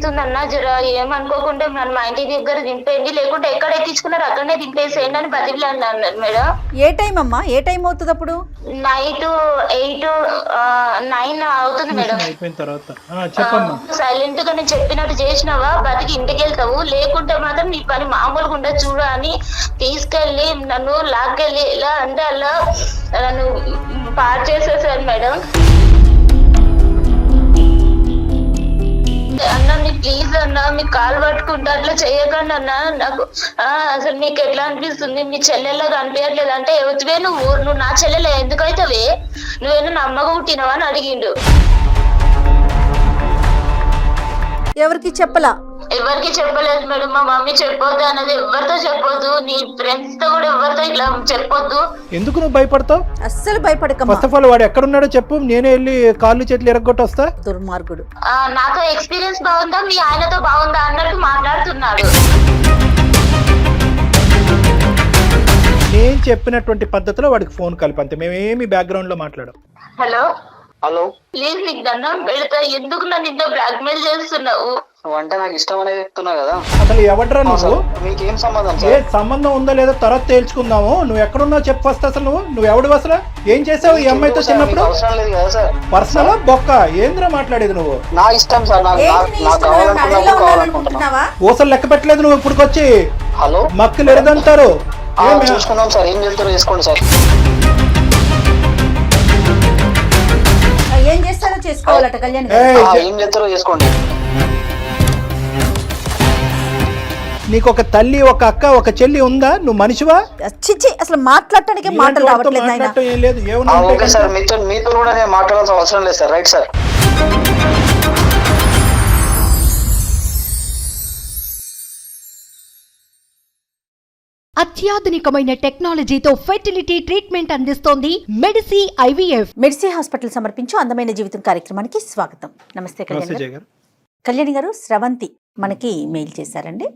అనిపిస్తుంది జర ఏమనుకోకుండా మా ఇంటి దగ్గర దింపేయండి, లేకుంటే ఎక్కడ ఎక్కించుకున్నారు అక్కడనే దింపేసేయండి అని బతికిలా అన్నారు మేడం. ఏ టైం అమ్మా, ఏ టైం అవుతుంది అప్పుడు? నైట్ 8, 9 అవుతుంది మేడం. అయిపోయిన తర్వాత చెప్పమ్మా. సైలెంట్ గా నేను చెప్పినట్టు చేసినావా బతికి ఇంటికి వెళ్తావు, లేకుంటే మాత్రం నీ పని మామూలుగా ఉండదు చూడ అని తీసుకెళ్లి నన్ను లాక్కెళ్ళి ఎలా అంటే అలా నన్ను పాడు చేసేసారు మేడం. అన్న నీ ప్లీజ్ అన్న మీకు కాలు పట్టుకుంటా అట్లా చేయకండి అన్న, నాకు అసలు నీకు ఎట్లా అనిపిస్తుంది, మీ చెల్లెల్లాగా అనిపించట్లేదు అంటే ఎవరివే నువ్వు నా చెల్లెలే ఎందుకైతవే, నువ్వేనా నా అమ్మగా పుట్టినవా అని అడిగిండు. ఎవరికి చెప్పలా? ఎవరికి చెప్పలేదు మేడం. మా మమ్మీ చెప్పొద్దు అన్నది, ఎవరితో చెప్పొద్దు, నీ ఫ్రెండ్స్ తో కూడా ఎవరితో ఇట్లా చెప్పొద్దు. ఎందుకు నువ్వు భయపడతావు? అస్సలు భయపడక. ఫస్ట్ ఆఫ్ ఆల్ వాడు ఎక్కడున్నాడో చెప్పు, నేనే వెళ్ళి కాళ్ళు చేతులు ఎరగొట్టి వస్తా. దుర్మార్గుడు. నాతో ఎక్స్పీరియన్స్ బాగుందా మీ ఆయనతో బాగుందా అన్నట్టు మాట్లాడుతున్నాడు. నేను చెప్పినటువంటి పద్ధతిలో వాడికి ఫోన్ కలిపి అంతే, మేమేమి బ్యాక్గ్రౌండ్ లో మాట్లాడాం. హలో హలో, ప్లీజ్ నీకు దండం పెడతా, ఎందుకు నన్ను ఇంత బ్లాక్ మెయిల్ చేస్తున్నావు? అంటే నాకు ఇష్టం అనేది చెప్తున్నా కదా. అసలు ఎవడ్రా నువ్వు? మీకేం సంబంధం ఏ సంబంధం ఉందో లేదో తర్వాత తేల్చుకుందాము. నువ్వు ఎక్కడున్నావు చెప్పు ఫస్ట్. అసలు నువ్వు ఎవడు అసలు ఏం చేసావు ఈ అమ్మాయితో చిన్నప్పుడు? అవసరం లేదు కదా సార్. పర్సనల్ బొక్క ఏంద్రా మాట్లాడేది నువ్వు? నా ఇష్టం సార్, నాకు కావాలనుకుంటున్నా. ఊసలు లెక్క పెట్టలేదు నువ్వు ఇప్పుడుకొచ్చి. హలో, మక్కులు ఎడదంటారు. చూసుకుందాం సార్, ఏం చేస్తారో చేసుకోండి సార్. ఏం చేస్తారో చేసుకోవాలట కళ్యాణ్. ఏం చేస్తారో చేసుకోండి. నీకు ఒక తల్లి, ఒక అక్క, ఒక చెల్లి ఉందా? నువ్వు మనిషివా? చిచ్చి, అసలు మాట్లాడటానికి మాటలు రావట్లేదు నాయనా. ఏం లేదు. ఓకే సార్, మీతో కూడా నేను మాట్లాడాల్సిన అవసరం లేదు సార్. Right sir. అత్యాధునికమైన టెక్నాలజీతో ఫెర్టిలిటీ ట్రీట్మెంట్ అందిస్తోంది మెడిసి IVF. మెడిసి హాస్పిటల్ సమర్పించు అందమైన జీవితం కార్యక్రమానికి స్వాగతం. నమస్తే కళ్యాణి గారు. స్రవంతి మనకి మెయిల్ చేశారండి.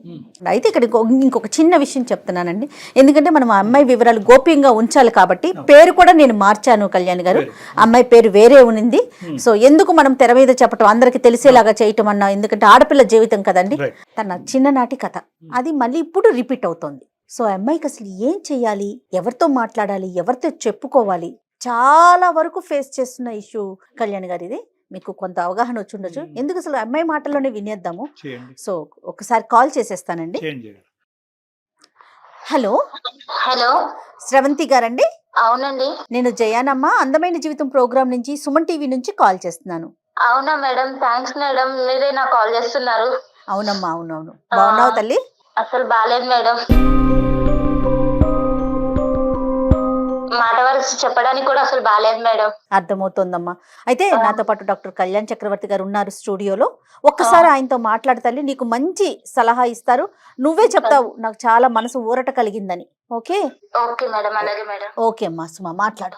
అయితే ఇక్కడ ఇంకొక చిన్న విషయం చెప్తున్నానండి, ఎందుకంటే మనం ఆ అమ్మాయి వివరాలు గోప్యంగా ఉంచాలి కాబట్టి పేరు కూడా నేను మార్చాను కళ్యాణ్ గారు. అమ్మాయి పేరు వేరే ఉంది. సో ఎందుకు మనం తెర మీద చెప్పటం, అందరికి తెలిసేలాగా చేయటం అన్నా, ఎందుకంటే ఆడపిల్ల జీవితం కదండి. తన చిన్ననాటి కథ అది మళ్ళీ ఇప్పుడు రిపీట్ అవుతోంది. సో ఆ అమ్మాయికి అసలు ఏం చెయ్యాలి, ఎవరితో మాట్లాడాలి, ఎవరితో చెప్పుకోవాలి, చాలా వరకు ఫేస్ చేస్తున్న ఇష్యూ కళ్యాణ్ గారు. ఇది మీకు కొంత అవగాహన వచ్చి ఉండొచ్చు. ఎందుకు అసలు అమ్మాయి మాటల్లోనే వినేద్దాము. సో ఒకసారి కాల్ చేసేస్తానండి. హలో హలో, స్రవంతి గారండి? అవునండి, నేను జయానమ్మ, అందమైన జీవితం ప్రోగ్రామ్ నుంచి, సుమన్ టీవీ నుంచి కాల్ చేస్తున్నాను. అవునా మేడం, థ్యాంక్స్ మేడం, మీరే నాకు కాల్ చేస్తున్నారు. అవునమ్మా, అవునవును. బాగున్నావు తల్లి? అసలు బాలేదు మేడం, మాట వరుస చెప్పడానికి కూడా అసలు బాలేదు మేడం. అర్థమవుతోందమ్మా. అయితే నాతో పాటు డాక్టర్ కళ్యాణ్ చక్రవర్తి గారు ఉన్నారు స్టూడియోలో. ఒక్కసారి ఆయనతో మాట్లాడతాలి, నీకు మంచి సలహా ఇస్తారు. నువ్వే చెప్తావు నాకు చాలా మనసు ఊరట కలిగిందని. ఓకే? ఓకే మేడం, అలాగే మేడం. ఓకే అమ్మా, సుమా మాట్లాడు.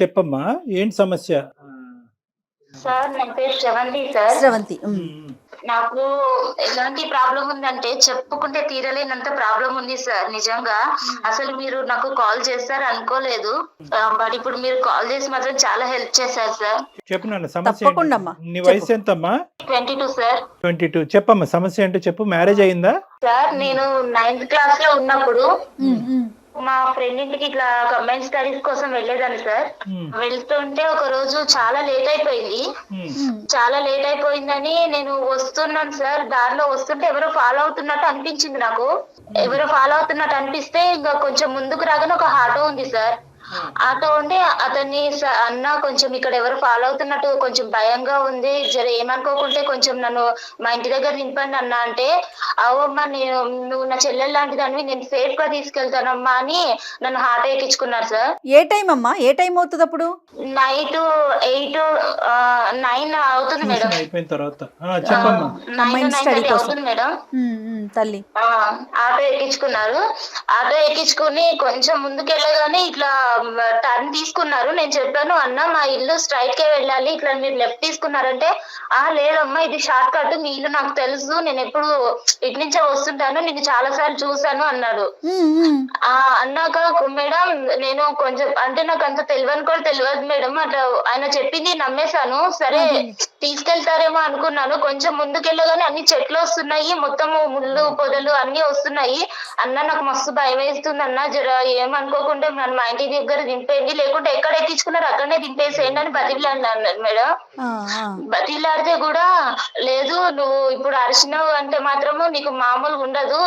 చెప్పమ్మా, ఏంటి సమస్య? సార్ నా పేరు శ్రవంతి సార్. శ్రవంతి, నాకు ఎలాంటి ప్రాబ్లం ఉందంటే చెప్పుకుంటే తీరలేనంత ప్రాబ్లం ఉంది సార్. నిజంగా అసలు మీరు నాకు కాల్ చేస్తారు అనుకోలేదు, బట్ ఇప్పుడు మీరు కాల్ చేసి మాత్రం చాలా హెల్ప్ చేశారు సార్. చెప్పు నాన్న, సమస్య తప్పకుండా అమ్మా. నీ వయసు ఎంతమ్మా? 22 సార్. 22. చెప్పమ్మా, సమస్య ఏంటో చెప్పు. మ్యారేజ్ అయిందా? సార్ నేను 9th క్లాస్ లో ఉన్నప్పుడు మా ఫ్రెండ్ ఇంటికి ఇట్లా కంబైన్ స్టడీస్ కోసం వెళ్ళేదాన్ని సార్. వెళ్తుంటే ఒక రోజు చాలా లేట్ అయిపోయింది. చాలా లేట్ అయిపోయిందని నేను వస్తున్నాను సార్. దారిలో వస్తుంటే ఎవరో ఫాలో అవుతున్నట్టు అనిపించింది నాకు. ఎవరో ఫాలో అవుతున్నట్టు అనిపిస్తే ఇంకా కొంచెం ముందుకు రాగానే ఒక ఆటో ఉంది సార్. ఆటో ఉంటే అతన్ని అన్న కొంచెం ఇక్కడ ఎవరు ఫాలో అవుతున్నట్టు కొంచెం భయంగా ఉంది, జర ఏమనుకోకుంటే కొంచెం నన్ను మా ఇంటి దగ్గర నింపండి అన్న అంటే, అవమ్మా నువ్వు నా చెల్లెలు లాంటి దాన్ని నేను సేఫ్ గా తీసుకెళ్తానమ్మా అని నన్ను ఆటో ఎక్కించుకున్నారు సార్. ఏ టైం అమ్మా, ఏ టైం అవుతుంది అప్పుడు? నైట్ 8, 9 అవుతుంది మేడం. అయిపోయిన తర్వాత 9 అవుతుంది మేడం. తల్లి ఆటో ఎక్కించుకున్నారు. ఆటో ఎక్కించుకుని కొంచెం ముందుకెళ్ళగానే ఇట్లా టర్న్ తీసుకున్నారు. నేను చెప్పాను, అన్న మా ఇల్లు స్ట్రైట్ కే వెళ్ళాలి, ఇట్లా మీరు లెఫ్ట్ తీసుకున్నారంటే, లేదమ్మా ఇది షార్ట్ కట్, మీ ఇల్లు నాకు తెలుసు, నేను ఎప్పుడు ఇటు నుంచే వస్తుంటాను, నేను చాలా సార్లు చూసాను అన్నాడు. అన్నాక మేడం నేను కొంచెం అంటే నాకు అంత తెలియని కూడా తెలియదు మేడం, అట్లా ఆయన చెప్పింది నమ్మేశాను. సరే తీసుకెళ్తారేమో అనుకున్నాను. కొంచెం ముందుకెళ్ళగానే అన్ని చెట్లు వస్తున్నాయి, మొత్తము ముళ్ళు పొదలు అన్ని వస్తున్నాయి. అన్న నాకు మస్తు భయం వేస్తుంది అన్న, జర ఏమనుకోకుండా నన్ను మా ఇంటి దగ్గర దింపేయండి, లేకుంటే ఎక్కడ ఎక్కించుకున్నారు అక్కడనే దింపేసేయండి అని బతిలాడినాను మేడం. బతిలాడితే కూడా లేదు, నువ్వు ఇప్పుడు అరిచినావు అంటే మాత్రము నీకు మామూలుగా ఉండదు,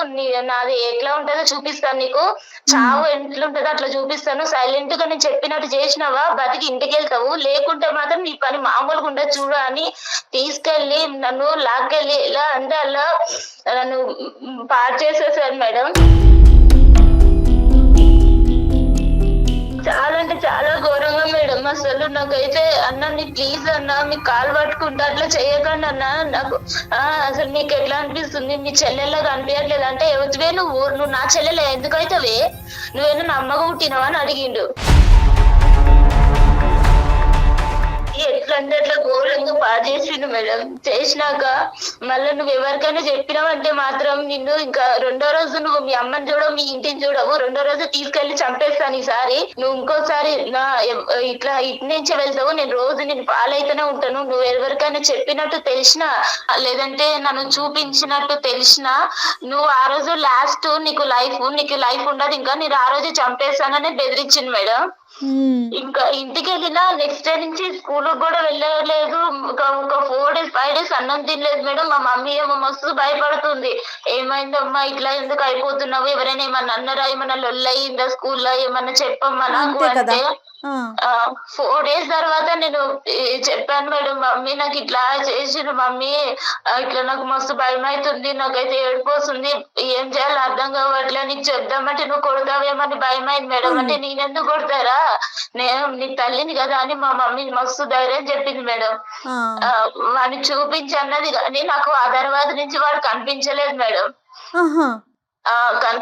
నాది ఎట్లా ఉంటుందో చూపిస్తాను, నీకు చావు ఎట్లుంటుందో అట్లా చూపిస్తాను, సైలెంట్ గా నేను చెప్పినట్టు చేసినావా బతికి ఇంటికి వెళ్తావు, లేకుంటే మాత్రం నీ పని మామూలుగా ఉండదు చూడు అని తీసుకెళ్లి నన్ను లాక్కెళ్ళి ఎలా అంటే అలా నన్ను పాడు చేసేసారు మేడం. చాలా అంటే చాలా ఘోరంగా మేడం. అసలు నాకైతే అన్న నీ ప్లీజ్ అన్న మీకు కాలు పట్టుకుంటా అట్లా చేయకండి అన్న, నాకు అసలు నీకు ఎట్లా అనిపిస్తుంది, మీ చెల్లెల్లాగా అనిపించట్లేదు అంటే ఎవరివే నువ్వు నా చెల్లెలే ఎందుకైతేవే, నువ్వేనా నా అమ్మగా పుట్టినవా అని అడిగిండు. ఎట్లంటే అట్లా ఘోరంగా పాడు చేసిండు మేడం. చేసినాక మళ్ళీ నువ్వు ఎవరికైనా చెప్పినావంటే మాత్రం నిన్ను ఇంకా రెండో రోజు నువ్వు మీ అమ్మని చూడవు, మీ ఇంటిని చూడవు, రెండో రోజు తీసుకెళ్లి చంపేస్తాను. ఈసారి నువ్వు ఇంకోసారి ఇట్లా ఇటు నుంచి వెళ్తావు, నేను రోజు నేను పాలైతేనే ఉంటాను. నువ్వు ఎవరికైనా చెప్పినట్టు తెలిసినా లేదంటే నన్ను చూపించినట్టు తెలిసినా నువ్వు ఆ రోజు లాస్ట్ నీకు లైఫ్ ఉండదు, ఇంకా నేను ఆ రోజు చంపేస్తానని బెదిరించింది మేడం. ఇంకా ఇంటికి వెళ్ళినా నెక్స్ట్ డే నుంచి స్కూల్ కూడా వెళ్ళలేదు. ఒక 4 days 5 days అన్నం తినలేదు మేడం. మా మమ్మీ ఏమో మస్తు భయపడుతుంది, ఏమైందమ్మా ఇట్లా ఎందుకు అయిపోతున్నావు, ఎవరైనా ఏమన్నా అన్నారా, ఏమన్నా లొల్లయిందా స్కూల్లో, ఏమన్నా చెప్పమ్మా నాకు అంటే 4 days తర్వాత నేను చెప్పాను మేడం, మమ్మీ నాకు ఇట్లా చేసిన మమ్మీ, ఇట్లా నాకు మస్తు భయం అవుతుంది, నాకైతే ఏడిపోతుంది, ఏం చేయాలో అర్థం కావట్లే, నీకు చెప్దామంటే నువ్వు కొడతావేమని భయం అయింది మేడం. అంటే నేనెందుకు కొడతారా, నేను నీ తల్లిని కదా అని మా మమ్మీ మస్తు ధైర్యం చెప్పింది మేడం. వాడిని చూపించి అన్నది కానీ నాకు ఆ తర్వాత నుంచి వాడు కనిపించలేదు మేడం.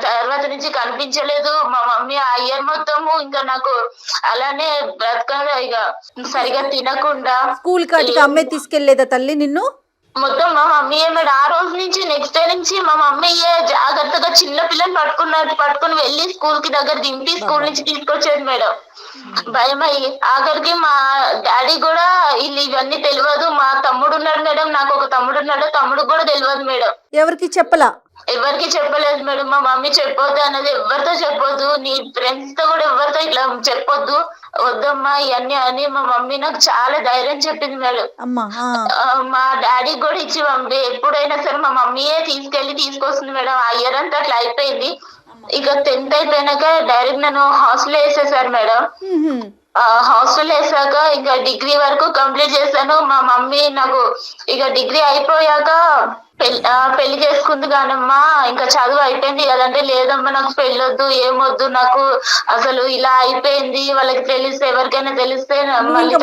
తర్వాత నుంచి కనిపించలేదు. మా మమ్మీ ఆ ఇయర్ మొత్తము ఇంకా నాకు అలానే బ్రతకాలి, ఇక సరిగా తినకుండా. స్కూల్ కాటికి అమ్మే తీసుకెళ్లేదా తల్లి నిన్ను? మొత్తం మా మమ్మీ మేడం ఆ రోజు నుంచి నెక్స్ట్ డే నుంచి మా మమ్మీ జాగ్రత్తగా చిన్న పిల్లని పట్టుకుని వెళ్ళి స్కూల్ కి దగ్గర దింపి స్కూల్ నుంచి తీసుకొచ్చేది మేడం. భయం అయ్యి ఆఖరికి మా డాడీ కూడా ఇవన్నీ తెలియదు. మా తమ్ముడు ఉన్నాడు మేడం, నాకు ఒక తమ్ముడు ఉన్నాడు, తమ్ముడు కూడా తెలియదు మేడం. ఎవరికి చెప్పలా? ఎవరికి చెప్పలేదు మేడం. మా మమ్మీ చెప్పొద్దు అన్నది, ఎవరితో చెప్పొద్దు, నీ ఫ్రెండ్స్ తో కూడా ఎవరితో ఇట్లా చెప్పొద్దు, వద్దమ్మా ఇవన్నీ అని మా మమ్మీ నాకు చాలా ధైర్యం చెప్పింది మేడం. మా డాడీ కూడా ఇచ్చి పంపి ఎప్పుడైనా సరే మా మమ్మీయే తీసుకొస్తుంది మేడం. ఆ ఇయర్ అంతా అట్లా అయిపోయింది. ఇక 10th అయిపోయినాక డైరెక్ట్ నన్ను హాస్టల్ వేసేసారు మేడం. హాస్టల్ వేసాక ఇంకా డిగ్రీ వరకు కంప్లీట్ చేశాను. మా మమ్మీ నాకు ఇక డిగ్రీ అయిపోయాక పెళ్లి చేసుకుంది కానమ్మా, ఇంకా చదువు అయిపోయింది కదంటే, లేదమ్మా నాకు పెళ్ళొద్దు, ఏమొద్దు, నాకు అసలు ఇలా అయిపోయింది, వాళ్ళకి తెలిస్తే ఎవరికైనా తెలిస్తే మళ్ళీ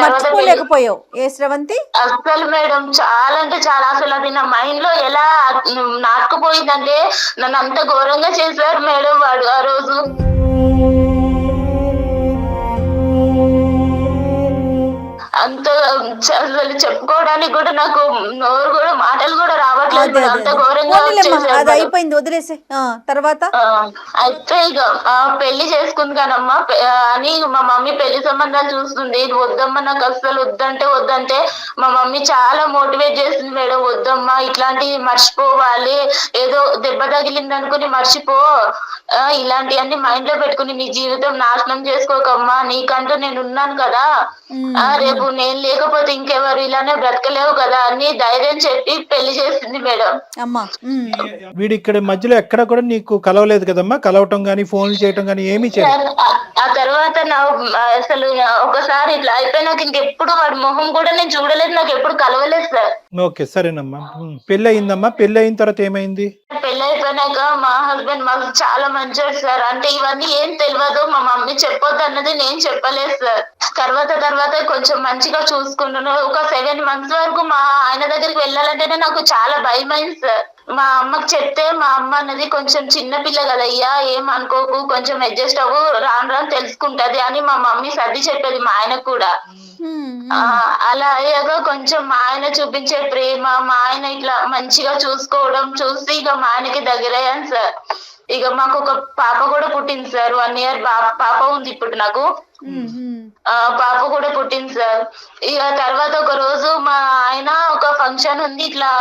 అసలు మేడం చాలా అంటే చాలా, అసలు అది నా మైండ్ లో ఎలా నాటుకుపోయిందంటే నన్ను అంత ఘోరంగా చేశారు మేడం వాడు ఆ రోజు. అంత అసలు చెప్పుకోవడానికి కూడా నాకు నోరు కూడా మాటలు కూడా రావట్లేదు, అంత ఘోరంగా తర్వాత. అయితే ఇక పెళ్లి చేసుకుంది కానమ్మా అని మా మమ్మీ పెళ్లి సంబంధాలు చూస్తుంది. వద్దమ్మా నాకు అసలు వద్దంటే మా మమ్మీ చాలా మోటివేట్ చేసింది మేడం. వద్దమ్మా ఇట్లాంటివి మర్చిపోవాలి, ఏదో దెబ్బ తగిలింది అనుకుని మర్చిపో, ఇలాంటివన్నీ మైండ్ లో పెట్టుకుని నీ జీవితం నాశనం చేసుకోకమ్మా, నీకంటూ నేను ఉన్నాను కదా, రేపు నేను లేకపోతే ఇంకెవరు ఇలానే బ్రతకలేవు కదా అని ధైర్యం చెప్పి పెళ్లి చేసింది మేడం. వీడి ఇక్కడ మధ్యలో ఎక్కడ కూడా నీకు కలవలేదు కదమ్మా? కలవటం గానీ ఫోన్లు చేయటం గానీ ఏమీ చేయలేదు? ఆ తర్వాత అసలు ఒకసారి ఇట్లా అయిపోయినాక ఇంకెప్పుడు వాడి మొహం కూడా నేను చూడలేదు, నాకు ఎప్పుడు కలవలేదు సార్. ఓకే సరేనమ్మా. పెళ్లి అయిందమ్మా, పెళ్లి అయిన తర్వాత ఏమైంది? పెళ్లి అయిపోయినాక మా హస్బెండ్ మాకు చాలా మంచివాడు సార్. అంటే ఇవన్నీ ఏం తెలియదు, మా మమ్మీ చెప్పొద్దు అన్నది నేను చెప్పలేదు సార్. తర్వాత కొంచెం మంచిగా చూసుకుంటున్నాను. ఒక 7 months వరకు మా ఆయన దగ్గరికి వెళ్ళాలంటేనే నాకు చాలా భయం అయింది సార్. మా అమ్మకి చెప్తే మా అమ్మ అన్నది కొంచెం చిన్న పిల్ల కదయ్యా, ఏం అనుకోకు, కొంచెం అడ్జస్ట్ అవ్వు, రాను తెలుసుకుంటది అని మా మమ్మీ సర్ది చెప్పేది మా ఆయనకు కూడా. అలా అయ్యాక కొంచెం మా ఆయన చూపించే ప్రేమ, మా ఆయన ఇట్లా మంచిగా చూసుకోవడం చూసి ఇక మా ఆయనకి దగ్గరయ్యాను సార్. ఇక మాకు ఒక పాప కూడా పుట్టింది సార్. 1 year పాప ఉంది ఇప్పుడు నాకు. పాప కూడా పుట్టింది సార్. ఇక తర్వాత ఒక రోజు మా ఆయన ఒక ఫంక్షన్ ఉంది, ఇట్లా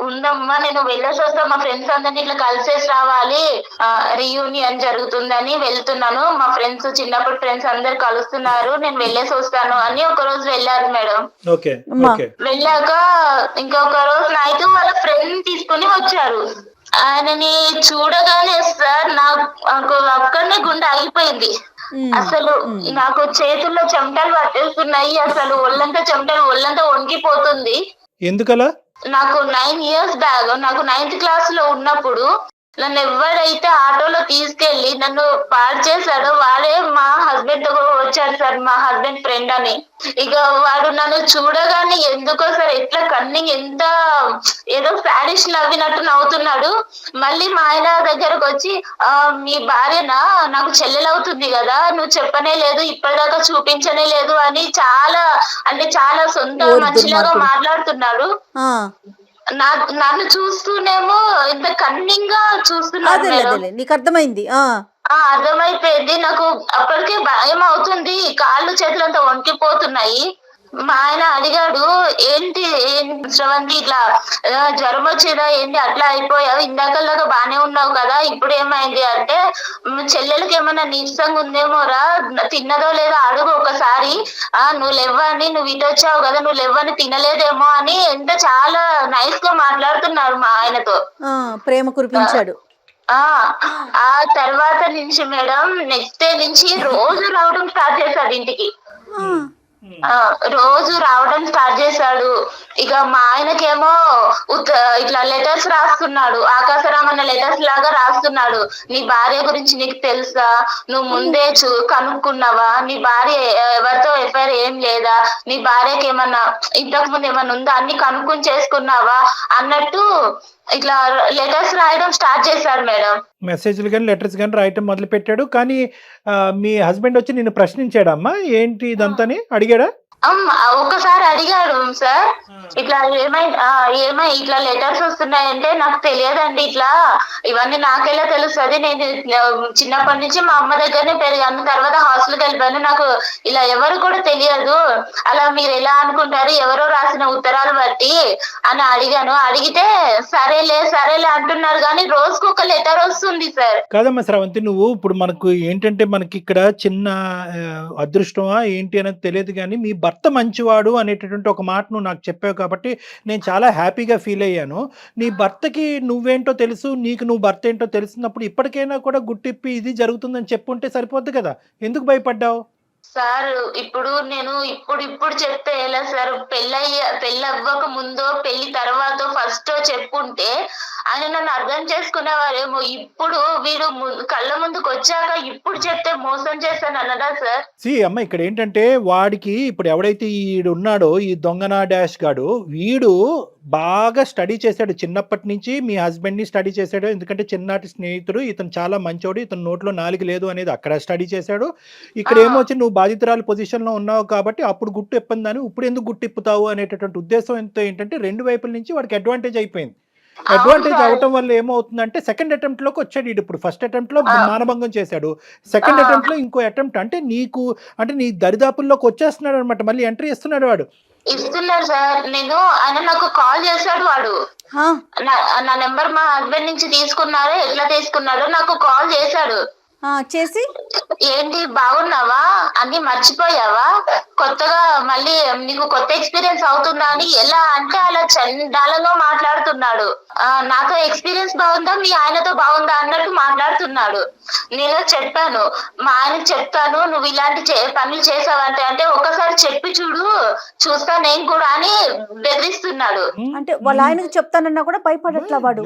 ఉందమ్మా నేను వెళ్ళేసి వస్తా, మా ఫ్రెండ్స్ అందరినీ ఇట్లా కలిసేసి రావాలి, రీయూనియన్ జరుగుతుందని వెళ్తున్నాను, మా ఫ్రెండ్స్ చిన్నప్పుడు ఫ్రెండ్స్ అందరు కలుస్తున్నారు, నేను వెళ్ళేసి వస్తాను అని ఒక రోజు వెళ్ళారు మేడం. వెళ్ళాక ఇంకొక రోజు నైట్ వాళ్ళ ఫ్రెండ్ తీసుకుని వచ్చారు. ఆయనని చూడగానే సార్ నాకు అక్కడనే గుండె ఆగిపోయింది. అసలు నాకు చేతుల్లో చెమటలు పట్టేస్తున్నాయి, అసలు ఒళ్ళంతా వణికిపోతుంది. ఎందుకలా? నాకు 9 years బ్యాక్, నాకు 9th class లో ఉన్నప్పుడు నన్ను ఎవరైతే ఆటోలో తీసుకెళ్లి నన్ను పాడు చేశాడో వాడే మా హస్బెండ్ తో వచ్చాడు సార్, మా హస్బెండ్ ఫ్రెండ్ అని. ఇక వాడు నన్ను చూడగానే ఎందుకో సార్ ఎట్లా కన్నింగ్, ఎంత ఏదో సాడిష్ నవ్వినట్టు నవ్వుతున్నాడు. మళ్ళీ మా ఆయన దగ్గరకు వచ్చి, మీ భార్యనా, నాకు చెల్లెలవుతుంది కదా, నువ్వు చెప్పనే లేదు, ఇప్పటిదాకా చూపించనే లేదు అని చాలా సొంత మనిషిలాగా మాట్లాడుతున్నాడు. నన్ను చూస్తూనేమో ఇంత కన్నింగ్ గా చూస్తున్నాడు. నీకు అర్థమైంది? అర్థమైపోయింది. నాకు అప్పటికే భయం అవుతుంది, కాళ్ళు చేతులు అంతా వణికిపోతున్నాయి. మా ఆయన అడిగాడు, ఏంటి శ్రవంతి ఇట్లా జ్వరం వచ్చిందా ఏంటి, అట్లా అయిపోయావు, ఇందాకలాగా బానే ఉన్నావు కదా, ఇప్పుడు ఏమైంది అంటే, చెల్లెలకి ఏమన్నా నీరసంగా ఉందేమోరా, తిన్నదో లేదో అడుగు ఒకసారి, నువ్వు లేవ్వని, నువ్వు ఇటు వచ్చావు కదా, నువ్వు లేవ్వని తినలేదేమో అని ఎంత చాలా నైస్ గా మాట్లాడుతున్నారు మా ఆయనతో. ప్రేమ కురిపించాడు. ఆ తర్వాత నుంచి మేడం నెక్స్ట్ డే నుంచి రోజు రావడం స్టార్ట్ చేశాడు ఇంటికి. రోజు రావడం స్టార్ట్ చేశాడు. ఇక మా ఆయనకేమో ఇట్లా లెటర్స్ రాస్తున్నాడు, ఆకాశరామన్న లెటర్స్ లాగా రాస్తున్నాడు. నీ భార్య గురించి నీకు తెలుసా, నువ్వు ముందే కనుక్కున్నావా, నీ భార్య ఎవరితో ఎఫ్ఐఆర్ ఏం లేదా, నీ భార్యకి ఏమన్నా ఇంతకు ముందు ఏమన్నా ఉందా, అన్ని కనుక్కుని చేసుకున్నావా అన్నట్టు ఇట్లా లెటర్స్ రాయడం స్టార్ట్ చేశాడు మేడం. మెసేజ్లు కానీ లెటర్స్ కానీ రాయటం మొదలు పెట్టాడు. కానీ మీ హస్బెండ్ వచ్చి నిన్ను ప్రశ్నించాడమ్మా, ఏంటి ఇదంతాని అడిగాడా? ఒక్కసారి అడిగాడు సార్, ఇట్లా ఏమై ఇట్లా లెటర్స్ వస్తున్నాయంటే, నాకు తెలియదండి, ఇట్లా ఇవన్నీ నాకెలా తెలుస్తుంది, నేను చిన్నప్పటి నుంచి మా అమ్మ దగ్గరనే పెరిగాను, తర్వాత హాస్టల్కి వెళ్ళిపోయాను, నాకు ఇలా ఎవరు కూడా తెలియదు, అలా మీరు ఎలా అనుకుంటారు, ఎవరో రాసిన ఉత్తరాలు బట్టి అని అడిగాను. అడిగితే సరేలే అంటున్నారు, కానీ రోజుకు ఒక లెటర్ వస్తుంది సార్. కాదమ్మా శ్రవంతి, నువ్వు ఇప్పుడు మనకు ఏంటంటే మనకి ఇక్కడ చిన్న అదృష్టమా ఏంటి అనేది తెలియదు, కానీ మీ భర్త మంచివాడు అనేటటువంటి ఒక మాట నువ్వు నాకు చెప్పావు కాబట్టి నేను చాలా హ్యాపీగా ఫీల్ అయ్యాను. నీ భర్తకి నువ్వేంటో తెలుసు, నీకు నువ్వు భర్త ఏంటో తెలిసినప్పుడు ఇప్పటికైనా కూడా గుట్టిప్పి ఇది జరుగుతుందని చెప్పుంటే సరిపోద్ది కదా, ఎందుకు భయపడ్డావు? సార్ ఇప్పుడు నేను ఇప్పుడు చెప్తే ఎలా సార్, పెళ్ళి అవ్వక ముందో పెళ్లి తర్వాత ఫస్ట్ చెప్పుంటే ఆయన నన్ను అర్థం చేసుకునేవారేమో. ఇప్పుడు వీడు కళ్ళ ముందుకు వచ్చాక ఇప్పుడు చెప్తే మోసం చేస్తాను అన్నదా సార్? అమ్మ ఇక్కడ ఏంటంటే వాడికి ఇప్పుడు ఎవడైతే ఈడు ఉన్నాడో ఈ దొంగనా డాష్ గాడు, వీడు బాగా స్టడీ చేశాడు చిన్నప్పటి నుంచి, మీ హస్బెండ్ని స్టడీ చేశాడు, ఎందుకంటే చిన్ననాటి స్నేహితుడు, ఇతను చాలా మంచోడు, ఇతను నోట్లో నాలుగు లేదు అనేది అక్కడ స్టడీ చేశాడు. ఇక్కడ ఏమొచ్చి నువ్వు బాధితురాలు పొజిషన్లో ఉన్నావు కాబట్టి అప్పుడు గుట్టు ఇప్పిందని ఇప్పుడు ఎందుకు గుట్టు ఇప్పుతావు అనేటటువంటి ఉద్దేశం ఎంతో ఏంటంటే రెండు వైపుల నుంచి వాడికి అడ్వాంటేజ్ అయిపోయింది. అడ్వాంటేజ్ అవటం వల్ల ఏమవుతుందంటే సెకండ్ అటెంప్ట్ లోకి వచ్చాడు. ఇప్పుడు ఫస్ట్ అటెంప్ట్ లో మానభంగం చేశాడు, సెకండ్ అటెంప్ట్ లో ఇంకో అటెంప్ట్ అంటే నీ దరిదాపుల్లోకి వచ్చేస్తున్నాడు అనమాట, మళ్ళీ ఎంట్రీ ఇస్తున్నాడు వాడు. ఇస్తున్నారు సార్. ఆయన నాకు కాల్ చేశాడు, వాడు నా నెంబర్ మా హస్బెండ్ నుంచి తీసుకున్నారో ఎట్లా తీసుకున్నాడో నాకు కాల్ చేశాడు. చేసి ఏంటి బాగున్నావా, అన్ని మర్చిపోయావా, కొత్తగా మళ్ళీ నీకు కొత్త ఎక్స్పీరియన్స్ అవుతుందా అని, ఎలా అంటే అలా చండాలంగా మాట్లాడుతున్నాడు. నాతో ఎక్స్పీరియన్స్ బాగుందా, మీ ఆయనతో బాగుందా అన్నట్టు మాట్లాడుతున్నాడు. నేను చెప్పాను, మా ఆయనకు చెప్తాను నువ్వు ఇలాంటి పనులు చేసావంటే, అంటే ఒకసారి చెప్పి చూస్తా నేను కూడా అని బెదిరిస్తున్నాడు. అంటే వాళ్ళ ఆయనకు చెప్తానన్నా కూడా భయపడట్లా వాడు.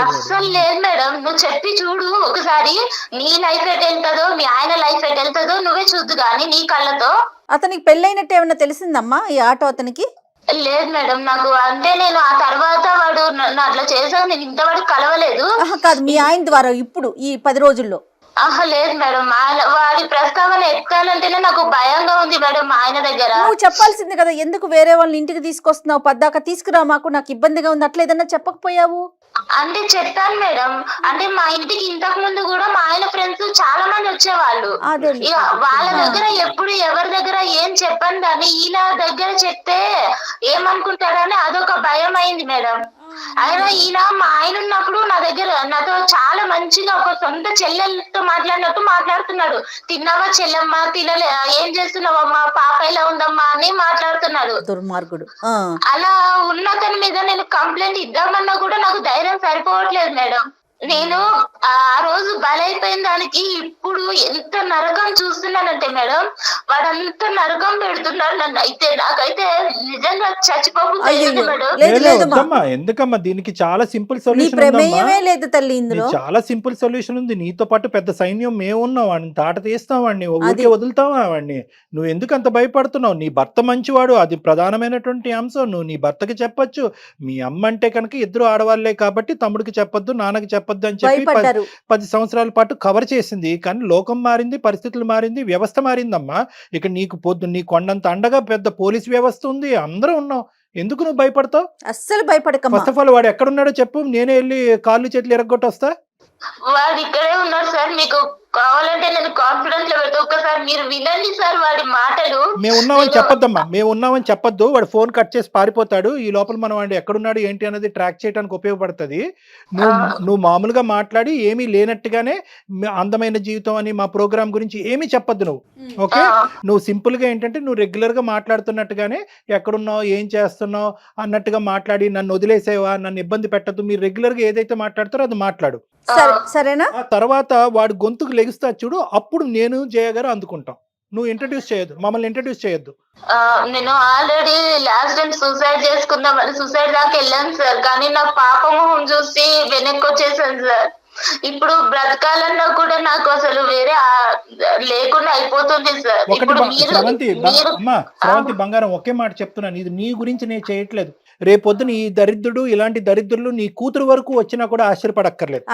అస్సలు లేదు మేడం, నువ్వు చెప్పి చూడు ఒకసారి, నీ లైఫ్ ఎట్ వెళ్తుందో మీ ఆయన లైఫ్ ఎట్ వెళ్తుందో నువ్వే చూద్దు గానీ నీ కళ్ళతో. అతనికి పెళ్ళైనట్టు ఏమన్నా తెలిసిందమ్మా ఈ ఆటో అతనికి? లేదు మేడం, నాకు అంటే నేను ఆ తర్వాత వాడు అట్లా చేసావు, నేను ఇంతవరకు కలవలేదు. కాదు, మీ ఆయన ద్వారా ఇప్పుడు ఈ 10 రోజుల్లో ఆహా లేదు మేడం, వాడి ప్రస్తావన ఎత్తాలంటేనే నాకు భయంగా ఉంది మేడం. మా ఆయన దగ్గర నువ్వు చెప్పాల్సింది కదా, ఎందుకు వేరే వాళ్ళని ఇంటికి తీసుకొస్తున్నావు, పద్దాక తీసుకురా, మాకు నాకు ఇబ్బందిగా ఉంది, అట్లా ఏదన్నా చెప్పకపోయావు? అంటే చెప్పాను మేడం. అంటే మా ఇంటికి ఇంతకు ముందు కూడా మా ఆయన ఫ్రెండ్స్ చాలా మంది వచ్చేవాళ్ళు. అదే. ఇక వాళ్ళ దగ్గర ఎప్పుడు ఎవరి దగ్గర ఏం చెప్పను కానీ ఈయన దగ్గర చెప్తే ఏమనుకుంటారని అదొక భయం అయింది మేడం. అయినా ఈయన మా ఆయన ఉన్నప్పుడు నా దగ్గర నాతో చాలా మంచిగా ఒక సొంత చెల్లెలతో మాట్లాడినట్టు మాట్లాడుతున్నాడు. తిన్నావా చెల్లెమ్మ, తినలే, ఏం చేస్తున్నావమ్మా, పాప ఎలా ఉందమ్మా అని మాట్లాడుతున్నాడు. దుర్మార్గుడు. అలా ఉన్న అతని మీద నేను కంప్లైంట్ ఇద్దామన్నా కూడా నాకు ధైర్యం సరిపోవట్లేదు మేడం. నేను ఆ రోజు బలైపోయిన దానికి ఇప్పుడు ఎంత నరకం చూస్తున్నానంటే మేడం, వాడంత నరకం పెడుతున్నాడు నన్ను. అయితే నాకైతే నిజంగా చచ్చిపోతుంది మేడం. వద్దమ్మా, ఎందుకమ్మా, దీనికి చాలా సింపుల్ సొల్యూషన్ ప్రమేయమే లేదు తల్లి ఇందులో. చాలా సింపుల్ సొల్యూషన్ ఉంది. నీతో పాటు పెద్ద సైన్యం మేము ఉన్నాం, వాడిని తాట తీస్తాం, వాడిని ఊరికే వదులుతావా వాడిని? నువ్వు ఎందుకు అంత భయపడుతున్నావు? నీ భర్త మంచివాడు, అది ప్రధానమైనటువంటి అంశం. నువ్వు నీ భర్తకి చెప్పొచ్చు. మీ అమ్మ అంటే కనుక ఇద్దరు ఆడవాళ్లే కాబట్టి తమ్ముడికి చెప్పొద్దు, నాన్నకి చెప్పొద్దు అని చెప్పి 10 సంవత్సరాల పాటు కవర్ చేసింది. కానీ లోకం మారింది, పరిస్థితులు మారింది, వ్యవస్థ మారిందమ్మా. ఇక నీకు నీ కొండంత అండగా పెద్ద పోలీస్ వ్యవస్థ ఉంది, అందరూ ఉన్నాం. ఎందుకు నువ్వు భయపడతావు? అస్సలు భయపడక. ఫస్ట్ ఆఫ్ ఆల్ వాడు ఎక్కడున్నాడో చెప్పు, నేనే వెళ్ళి కాళ్ళు చేతులు ఎరగొట్టి వస్తా. వాడు ఇక్కడే ఉన్నాడు సార్. మీకు కావాలంటే నేను కాన్ఫిడెన్స్ లో పెడతా, ఒక్కసారి మీరు వినండి సార్ వాడి మాటలు. మేము ఉన్నామని చెప్పొద్దమ్మా, మేము ఉన్నామని చెప్పొద్దు. వాడు ఫోన్ కట్ చేసి పారిపోతాడు. ఈ లోపల మనం వాడు ఎక్కడున్నాడు ఏంటి అనేది ట్రాక్ చేయడానికి ఉపయోగపడుతుంది. నువ్వు మామూలుగా మాట్లాడి ఏమీ లేనట్టుగానే అందమైన జీవితం అని మా ప్రోగ్రామ్ గురించి ఏమీ చెప్పొద్దు నువ్వు. ఓకే, నువ్వు సింపుల్ గా ఏంటంటే నువ్వు రెగ్యులర్ గా మాట్లాడుతున్నట్టుగానే ఎక్కడున్నావు, ఏం చేస్తున్నావు అన్నట్టుగా మాట్లాడి నన్ను వదిలేసేవా, నన్ను ఇబ్బంది పెట్టద్దు, మీరు రెగ్యులర్ గా ఏదైతే మాట్లాడతారో అది మాట్లాడు. సరేనా? ఆ తర్వాత వాడు గొంతుకు లెగుస్తా చూడు, అప్పుడు నేను జయ గారు అందుకుంటాం. నువ్వు ఇంట్రడ్యూస్ చేయొద్దు, మమ్మల్ని ఇంట్రడ్యూస్ చేయొద్దు. నేను ఆల్రెడీ లాస్ట్ టైం సూసైడ్ చేసుకుందామని సూసైడ్ దాకా వెళ్ళాను సార్. కానీ నా పాప మొహం చూసి వెనక్కి వచ్చేసాను సార్. ఇప్పుడు బ్రతకాలన్నా కూడా నాకు అసలు వేరే లేకుండా అయిపోతుంది సార్. శ్రవంతి బంగారం, ఒకే మాట చెప్తున్నాను, ఇది నీ గురించి నేను చేయట్లేదు. రేపొద్దున ఈ దరిద్రుడు, ఇలాంటి దరిద్రులు నీ కూతురు వరకు వచ్చినా కూడా ఆశ్చర్యపడక్కర్లేదు.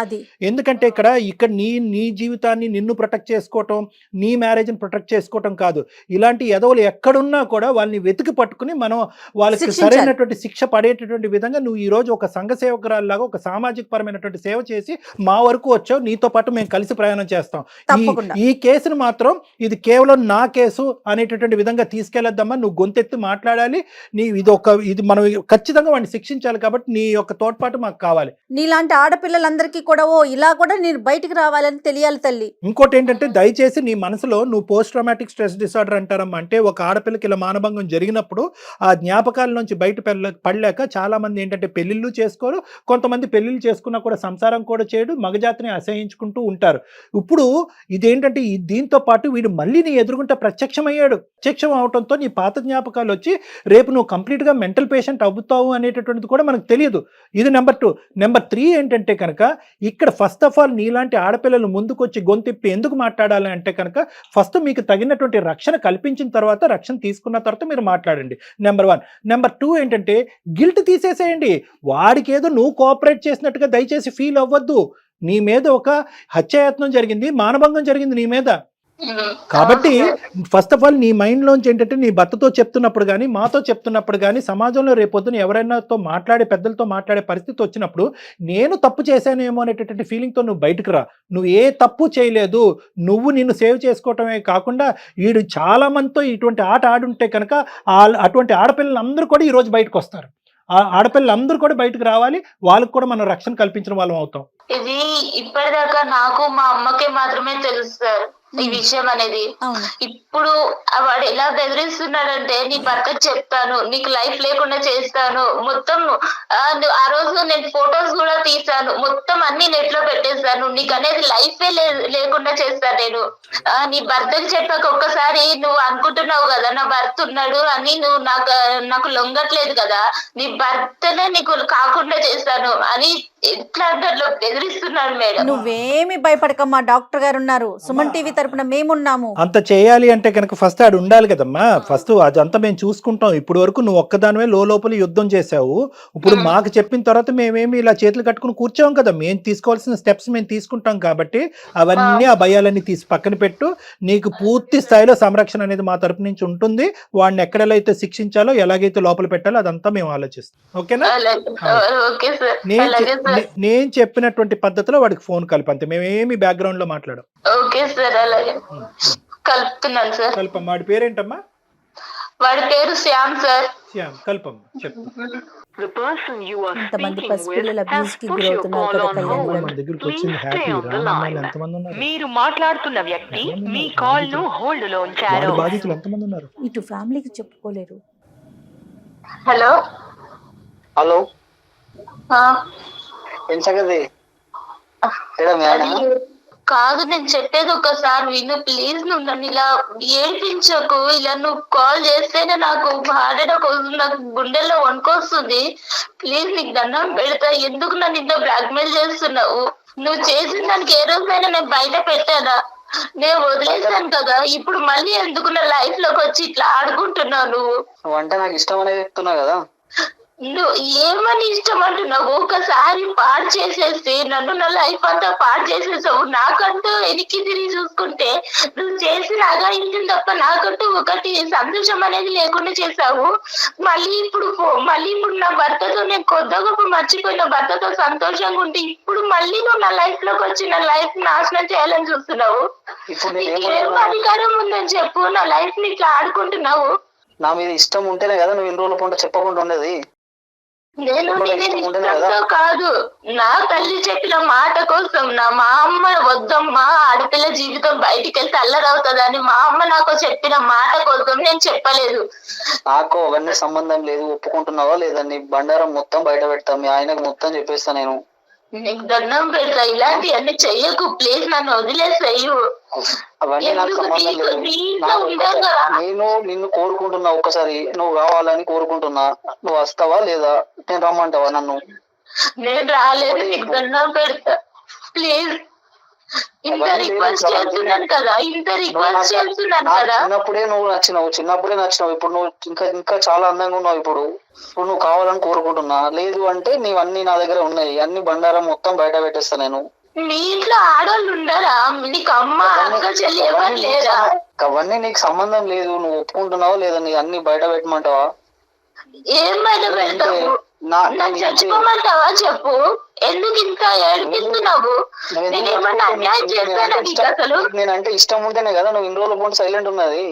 ఎందుకంటే ఇక్కడ నీ జీవితాన్ని నిన్ను ప్రొటెక్ట్ చేసుకోవటం, నీ మ్యారేజ్ని ప్రొటెక్ట్ చేసుకోవటం కాదు. ఇలాంటి ఎదవలు ఎక్కడున్నా కూడా వాళ్ళని వెతికి పట్టుకుని మనం వాళ్ళకి సరైనటువంటి శిక్ష పడేటటువంటి విధంగా నువ్వు ఈ రోజు ఒక సంఘ సేవకురాల్లాగా ఒక సామాజిక పరమైనటువంటి సేవ చేసి మా వరకు వచ్చావు. నీతో పాటు మేము కలిసి ప్రయాణం చేస్తాం. ఈ కేసును మాత్రం ఇది కేవలం నా కేసు అనేటటువంటి విధంగా తీసుకెళ్లొద్దమ్మా. నువ్వు గొంతెత్తి మాట్లాడాలి. ఇది మనం ఖచ్చితంగా వాడిని శిక్షించాలి. కాబట్టి నీ యొక్క తోడ్పాటు మాకు కావాలి. నీలాంటి ఆడపిల్లలందరికీ కూడా ఇలా కూడా నేను బయటికి రావాలని తెలియాలి తల్లి. ఇంకోటి ఏంటంటే దయచేసి నీ మనసులో నువ్వు పోస్ట్ ట్రామాటిక్ స్ట్రెస్ డిసార్డర్ అంటారమ్మా. అంటే ఒక ఆడపిల్లకి ఇలా మానభంగం జరిగినప్పుడు ఆ జ్ఞాపకాల నుంచి బయట పడలేక చాలా మంది ఏంటంటే పెళ్లిళ్ళు చేసుకోరు, కొంతమంది పెళ్లిళ్ళు చేసుకున్నా కూడా సంసారం కూడా చేయడు, మగజాతిని అసహించుకుంటూ ఉంటారు. ఇప్పుడు ఇదేంటంటే దీంతో పాటు వీడు మళ్ళీ నీ ఎదురుగుంటే ప్రత్యక్షమయ్యాడు. ప్రత్యక్షం అవడంతో నీ పాత జ్ఞాపకాలు వచ్చి రేపు నువ్వు కంప్లీట్ గా మెంటల్ పేషెంట్ అవుతావు అనేటటువంటిది కూడా మనకు తెలియదు. ఇది నెంబర్ 2. నెంబర్ 3 ఏంటంటే కనుక ఇక్కడ ఫస్ట్ ఆఫ్ ఆల్ నీలాంటి ఆడపిల్లలు ముందుకొచ్చి గొంతిప్పి ఎందుకు మాట్లాడాలి అంటే కనుక ఫస్ట్ మీకు తగినటువంటి రక్షణ కల్పించిన తర్వాత, రక్షణ తీసుకున్న తర్వాత మీరు మాట్లాడండి. నెంబర్ 1. నెంబర్ 2 ఏంటంటే గిల్ట్ తీసేసేయండి. వాడికి ఏదో నువ్వు కోఆపరేట్ చేసినట్టుగా దయచేసి ఫీల్ అవ్వద్దు. నీ మీద ఒక హత్యాయత్నం జరిగింది, మానభంగం జరిగింది నీ మీద. కాబట్టి ఫస్ట్ ఆఫ్ ఆల్ నీ మైండ్ లోంచి ఏంటంటే నీ భర్తతో చెప్తున్నప్పుడు కానీ, మాతో చెప్తున్నప్పుడు కానీ, సమాజంలో రేపొద్దున ఎవరైనాతో మాట్లాడే పెద్దలతో మాట్లాడే పరిస్థితి వచ్చినప్పుడు నేను తప్పు చేశానేమో అనేటటువంటి ఫీలింగ్తో నువ్వు బయటకు రా. నువ్వు ఏ తప్పు చేయలేదు. నువ్వు నిన్ను సేవ్ చేసుకోవటమే కాకుండా వీడు చాలా మందితో ఇటువంటి ఆట ఆడుంటే కనుక అటువంటి ఆడపిల్లలందరూ కూడా ఈరోజు బయటకు వస్తారు. ఆ ఆడపిల్లలందరూ కూడా బయటకు రావాలి. వాళ్ళకు కూడా మనం రక్షణ కల్పించిన వాళ్ళం అవుతాం. ఇది ఇప్పటిదాకా నాకు మా అమ్మకే మాత్రమే తెలుసు సార్ ఈ విషయం అనేది. ఇప్పుడు వాడు ఎలా బెదిరిస్తున్నాడంటే, నీ భర్తకు చెప్తాను, నీకు లైఫ్ లేకుండా చేస్తాను, మొత్తం ఆ రోజు నేను ఫొటోస్ కూడా తీసాను, మొత్తం అన్ని నెట్ లో పెట్టేస్తాను, నీకు అనేది లైఫే లేకుండా చేస్తాను నేను. నీ భర్తకు చెప్పాక ఒక్కసారి నువ్వు అనుకుంటున్నావు కదా నా భర్త ఉన్నాడు అని, నువ్వు నాకు లొంగట్లేదు కదా, నీ భర్తనే నీకు కాకుండా చేస్తాను అని ఎట్లా బెదిరిస్తున్నాడు మేడం. నువ్వేమి భయపడకమ్మా, డాక్టర్ గారు ఉన్నారు, సుమన్ టీవీ తరపున మేమున్నాము. అంత చేయాలి అంటే కనుక ఫస్ట్ ఆడు ఉండాలి కదమ్మా. ఫస్ట్ అదంతా మేము చూసుకుంటాం. ఇప్పుడు వరకు నువ్వు ఒక్కదానివే లోపల యుద్ధం చేసావు. ఇప్పుడు మాకు చెప్పిన తర్వాత మేమేమి ఇలా చేతులు కట్టుకుని కూర్చోం కదా. మేము తీసుకోవాల్సిన స్టెప్స్ మేము తీసుకుంటాం కాబట్టి అవన్నీ ఆ భయాలన్నీ తీసి పక్కన పెట్టు. నీకు పూర్తి స్థాయిలో సంరక్షణ అనేది మా తరపు నుంచి ఉంటుంది. వాడిని ఎక్కడెలా అయితే శిక్షించాలో ఎలాగైతే లోపల పెట్టాలో అదంతా మేము ఆలోచిస్తాం. ఓకేనా? Okay sir. నేను చెప్పినటువంటి పద్ధతిలో వాడికి ఫోన్ కలిపి అంతే. మేమేమి బ్యాక్గ్రౌండ్ లో మాట్లాడం. ఓకే సార్, అలాగే కలుపుతున్నాను సార్. కల్పమ్మ. వాడి పేరేంటమ్మా? వాడి పేరు శ్యామ్ సార్. శ్యామ్. కల్పమ్మ చెప్పు. ఇంతమంది పసిపిల్లలు అబ్యూస్ కి గురవుతున్నారు కదా కళ్యాణ్ గారు. మన దగ్గరికి వచ్చింది హ్యాపీ రామమ్మాయిలు ఎంతమంది ఉన్నారు? మీరు మాట్లాడుతున్న వ్యక్తి మీ కాల్ ను హోల్డ్ లో ఉంచారు. వాడి బాధితులు ఎంతమంది ఉన్నారు? ఇటు ఫ్యామిలీకి చెప్పుకోలేరు. హలో హలో, ఏం సంగతి? కాదు, నేను చెప్పేది ఒకసారి విను ప్లీజ్. నువ్వు నన్ను ఇలా ఏడిపించకు. ఇలా నువ్వు కాల్ చేస్తేనే నాకు హార్ట్ అటాక్ వస్తుంది, నాకు గుండెల్లో వణుకొస్తుంది. ప్లీజ్ నీకు దండం పెడతా. ఎందుకు నన్ను ఇంత బ్లాక్ మెయిల్ చేస్తున్నావు? నువ్వు చేసిన దానికి ఏ రోజైనా నేను బయట పెట్టానా? నేను వదిలేసాను కదా. ఇప్పుడు మళ్ళీ ఎందుకు నా లైఫ్ లోకి వచ్చి ఇట్లా ఆడుకుంటున్నావు? నువ్వు అంటే నాకు ఇష్టం అనేది చెప్తున్నా కదా. నువ్వు ఏమని ఇష్టం అంటున్నావు? ఒకసారి పాడు చేసేసి నన్ను నా లైఫ్ అంతా పాడు చేసేసావు. నాకంటూ వెనక్కి తిరిగి చూసుకుంటే నువ్వు చేసిన అగాయించిన తప్ప నాకంటూ ఒకటి సంతోషం అనేది లేకుండా చేసావు. మళ్ళీ ఇప్పుడు నా భర్తతో నేను కొద్ది గొప్ప మర్చిపోయిన భర్తతో సంతోషంగా ఉంటే ఇప్పుడు మళ్ళీ నువ్వు నా లైఫ్ లోకి వచ్చి నా లైఫ్ నాశనం చేయాలని చూస్తున్నావు. ఏం అధికారం ఉందని చెప్పు నా లైఫ్ ని ఇట్లా ఆడుకుంటున్నావు? నా మీద ఇష్టం ఉంటేనే కదా నువ్వు ఇన్ని రోజుల పంట చెప్పకుండా ఉండేది. నేను ఇష్టంతో కాదు, నా తల్లి చెప్పిన మాట కోసం. మా అమ్మ వద్దమ్మా ఆడపిల్ల జీవితం బయటికి వెళ్తే అల్లరవుతుందని మా అమ్మ నాకు చెప్పిన మాట కోసం నేను చెప్పలేదు. నాకు అవన్నీ సంబంధం లేదు. ఒప్పుకుంటున్నావా లేదా? నీ బండారం మొత్తం బయట పెడతా. మీ ఆయనకు మొత్తం చెప్పేస్తా. నేను నీకు దండం పెడతా. ఇలాంటివన్నీ చెయ్యకు ప్లీజ్. నన్ను వదిలేసాయి. అవన్నీ నాకు సంబంధం లేదు. నేను నిన్ను కోరుకుంటున్నా. ఒక్కసారి నువ్వు కావాలని కోరుకుంటున్నా. నువ్వు వస్తావా లేదా? నేను రమ్మంటావా నన్ను? నేను రాలేదు. నీకు దండం పెడతా ప్లీజ్. ఇంత రిక్వెస్ట్ చేస్తున్నాను కదా. చిన్నప్పుడే నువ్వు నచ్చినావు. ఇప్పుడు నువ్వు ఇంకా చాలా అందంగా ఉన్నావు. ఇప్పుడు నువ్వు కావాలని కోరుకుంటున్నా. లేదు అంటే నీవన్నీ నా దగ్గర ఉన్నాయి. అన్ని బండారం మొత్తం బయట పెట్టేస్తా నేను. మీ ఇంట్లో ఆడవాళ్ళు ఉండరా? నీకు అమ్మ అక్క చెల్లి ఎవరు లేరా? అవన్నీ నీకు సంబంధం లేదు. నువ్వు ఒప్పుకుంటున్నావా లేదా? నీ అన్ని బయట పెట్టమంటావా? ఏం బయట పెడతావు? చచ్చిపోమంటావా చెప్పు. ఎందుకు ఇంత ఏడిపిస్తున్నావు? నేనేమన్నా అన్యాయం చేస్తానా నీకు? అసలు నేనంటే ఇష్టం ఉంటేనే కదా నువ్వు ఇన్ని రోజుల పాటు సైలెంట్ ఉన్నది.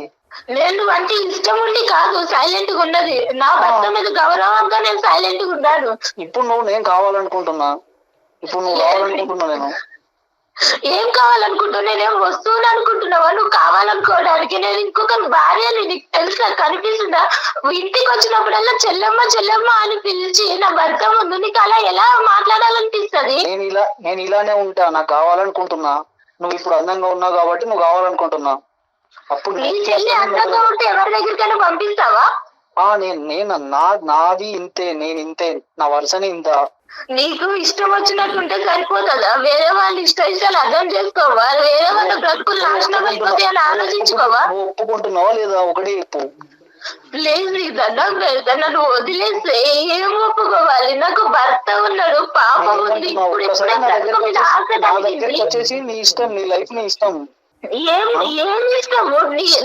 నేను అంటే ఇష్టం ఉండి కాదు సైలెంట్ గా ఉన్నది. నా భర్త మీద గౌరవంగా నేను సైలెంట్ గా ఉన్నాను. ఇప్పుడు నేను కావాలనుకుంటున్నా. నేను ఏం కావాలనుకుంటున్నా? నేనేం వస్తువులు అనుకుంటున్నావా నువ్వు కావాలనుకోవడానికి? నేను ఇంకొక భార్యని నీకు తెలుసా? కనిపిస్తుందా? ఇంటికి వచ్చినప్పుడల్లా చెల్లెమ్మ అని పిలిచి నా భర్త ముందు నీకు అలా ఎలా మాట్లాడాలనిపిస్తుంది? నేను ఇలానే ఉంటా. నాకు కావాలనుకుంటున్నా. నువ్వు ఇప్పుడు అందంగా ఉన్నావు కాబట్టి నువ్వు కావాలనుకుంటున్నా. అప్పుడు నీ చెల్లి అందంగా ఉంటే ఎవరి దగ్గరికైనా పంపిస్తావా? నాది ఇంతే. నేను ఇంతే. నా వరుసనే ఇంత. నీకు ఇష్టం వచ్చినట్టుంటే సరిపోతుందా? వేరే వాళ్ళ ఇష్టాలు అర్థం చేసుకోవా? వేరే వాళ్ళ బ్రతుకులు నాశనం అయిపోతే అని ఆలోచించుకోవా? ఒప్పుకుంటున్నావా లేదా? ఒకటి చెప్పు ప్లీజ్. నీకు దండం పెడతా. నన్ను వదిలేస్తే ఏం ఒప్పుకోవాలి? నాకు భర్త ఉన్నాడు, పాప ఉంది. వచ్చేసి నీ ఇష్టం, నీ లైఫ్ నీ ఇష్టం. ఏం ఇష్టము?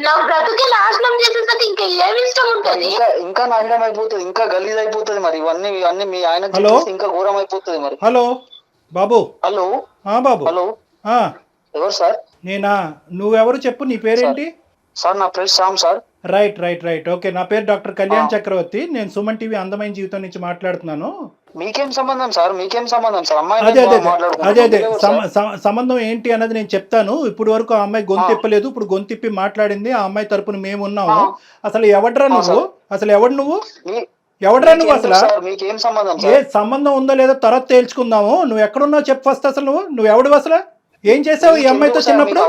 నా బ్రతుకే నాశనం చేసేసరికి ఇంకా ఏమి ఇష్టం ఉంటుంది? ఇంకా నాశనం అయిపోతుంది. ఇంకా గలీజ్ అయిపోతుంది. మరి ఇవన్నీ మీ ఆయన ఇంకా ఘోరం అయిపోతుంది. మరి హలో బాబు. హలో బాబు. హలో ఎవరు సార్? నేనా? నువ్వెవరు చెప్పు. నీ పేరేంటి? సార్ నా పేరు శ్యామ్ సార్. రైట్. ఓకే, నా పేరు డాక్టర్ కళ్యాణ్ చక్రవర్తి. నేను సుమన్ టీవీ అందమైన జీవితం నుంచి మాట్లాడుతున్నాను. మీకేం సంబంధం సార్? అమ్మాయి అదే సంబంధం ఏంటి అన్నది నేను చెప్తాను. ఇప్పుడు వరకు ఆ అమ్మాయి గొంతిప్పలేదు. ఇప్పుడు గొంతిప్పి మాట్లాడింది. ఆ అమ్మాయి తరపున మేము ఉన్నాము. అసలు ఎవడ్రా నువ్వు? ఎవడు నువ్వు? అసలు మీకేం సంబంధం? ఏ సంబంధం ఉందో లేదో తర్వాత తేల్చుకుందాము. నువ్వు ఎక్కడున్నావు చెప్పు ఫస్ట్. అసలు నువ్వు ఎవడు? అసలు ఏం చేసావు ఈ అమ్మాయితో చిన్నప్పుడు?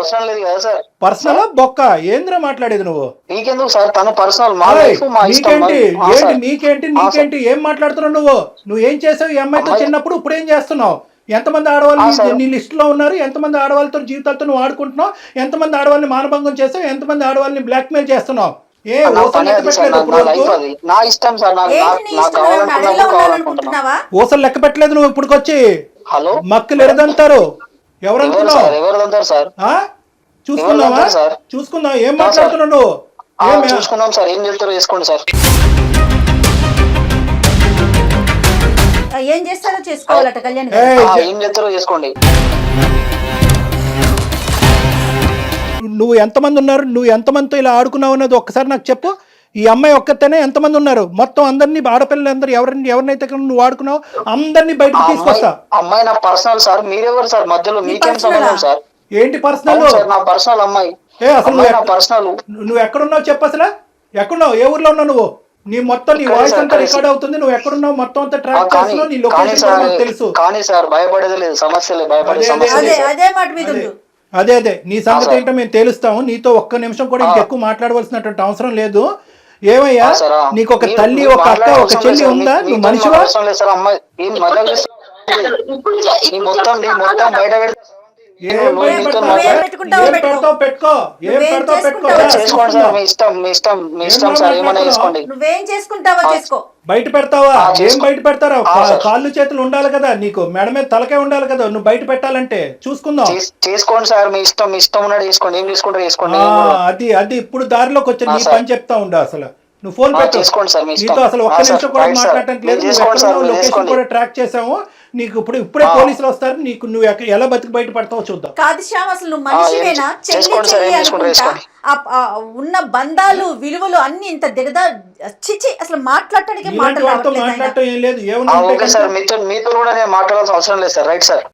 పర్సనల్ బొక్క ఏంద్రా మాట్లాడేది నువ్వు? నీకెందుకు సార్? తన పర్సనల్. నీకేంటి ఏం మాట్లాడుతున్నావు నువ్వు? నువ్వేం చేసావు ఈ అమ్మాయితో చిన్నప్పుడు? ఇప్పుడు ఏం చేస్తున్నావు? ఎంతమంది ఆడవాళ్ళు నీ లిస్ట్ లో ఉన్నారు? ఎంతమంది ఆడవాళ్ళతో జీవితాలతో నువ్వు ఆడుకుంటున్నావు? ఎంతమంది ఆడవాళ్ళని మానభంగం చేస్తావు? ఎంతమంది ఆడవాళ్ళని బ్లాక్మెయిల్ చేస్తున్నావు? నా ఇష్టం సార్, ఊసలు లెక్క పెట్టలేదు నువ్వు ఇప్పుడు వచ్చి. హలో, మక్కులు ఎరదంటారు ఎవరంటున్నావు? ఎవరు సార్? చూసుకున్నావా? చూసుకున్నావు? ఏం మాట్లాడుతున్నావు నువ్వు? చూసుకున్నాం సార్, ఏం చేస్తారో చేసుకోండి సార్. ఏం చేస్తారో చేసుకోవాలట కళ్యాణ్, ఏం చేస్తారో చేసుకోండి. నువ్వు ఎంతమంది ఉన్నారు? నువ్వు ఎంతమందితో ఇలా ఆడుకున్నావు అన్నది ఒక్కసారి నాకు చెప్పు. ఈ అమ్మాయి ఒక్కతేనే ఎంతమంది ఉన్నారు? మొత్తం అందరినీ, ఆడపిల్లలందరూ ఎవరినైతే నువ్వు ఆడుకున్నావు అందరినీ బయటకు తీసుకొస్తా. అమ్మాయి నా పర్సనల్ సార్, మీరెవరు సార్ మధ్యలో? మీకేం సంబంధం సార్? ఏంటి పర్సనల్? నా పర్సనల్ అమ్మాయి. అసలు పర్సనల్ నువ్వు ఎక్కడున్నావు చెప్పు. అసలు ఎక్కడున్నావు? ఏ ఊర్లో ఉన్నావు నువ్వు? నీ మొత్తం నీ వాయిస్ అంతా రికార్డ్ అవుతుంది. నువ్వు ఎక్కడున్నావు మొత్తం అంతా ట్రాక్ చేస్తున్నావు. నీ లొకేషన్ తెలుసు. కానీ సార్ భయపడేది లేదు, సమస్య లేదు, భయపడే సమస్య లేదు. అదే మాట మీద ఉండు. అదే నీ సంగతి ఏంటో మేము తెలుస్తాము. నీతో ఒక్క నిమిషం కూడా ఇంకెక్కువ మాట్లాడవలసినటువంటి అవసరం లేదు. ఏమయ్యా, నీకు ఒక తల్లి, ఒక అక్క, ఒక చెల్లి ఉందా? నువ్వు మనిషివా? మొత్తం బయట బయట పెడతావా? ఏం బయట పెడతారా? కాళ్ళు చేతులు ఉండాలి కదా నీకు, మెడ మీద తలకే ఉండాలి కదా నువ్వు బయట పెట్టాలంటే. చూసుకుందాం. చేసుకోండి సార్, మీ ఇష్టం. ఇష్టం ఉన్నాడు చేసుకోండి, ఏం చేసుకుంటారు చేసుకోండి. అది ఇప్పుడు దారిలోకి వచ్చి నీ పని చెప్తా ఉండు. అసలు నువ్వు ఫోన్ చేసుకోండి సార్, నీతో అసలు ఒక్క నిమిషం కూడా మాట్లాడటానికి లేదు. లొకేషన్ కూడా ట్రాక్ చేసాము. నీకు ఇప్పుడే పోలీసులు వస్తారు. నీకు నువ్వు ఎలా బతికి బయట పడతావో చూద్దాం. కాదు శ్యామ్, అసలు నువ్వు మనిషివేనా? ఉన్న బంధాలు, విలువలు అన్ని ఇంత దిగదా? చిచి, అసలు మాట్లాడటానికి మాట్లాడటం ఏం లేదు. ఓకే సార్, మీతో కూడా నేను మాట్లాడాల్సిన అవసరం లేదు సార్. Right sir.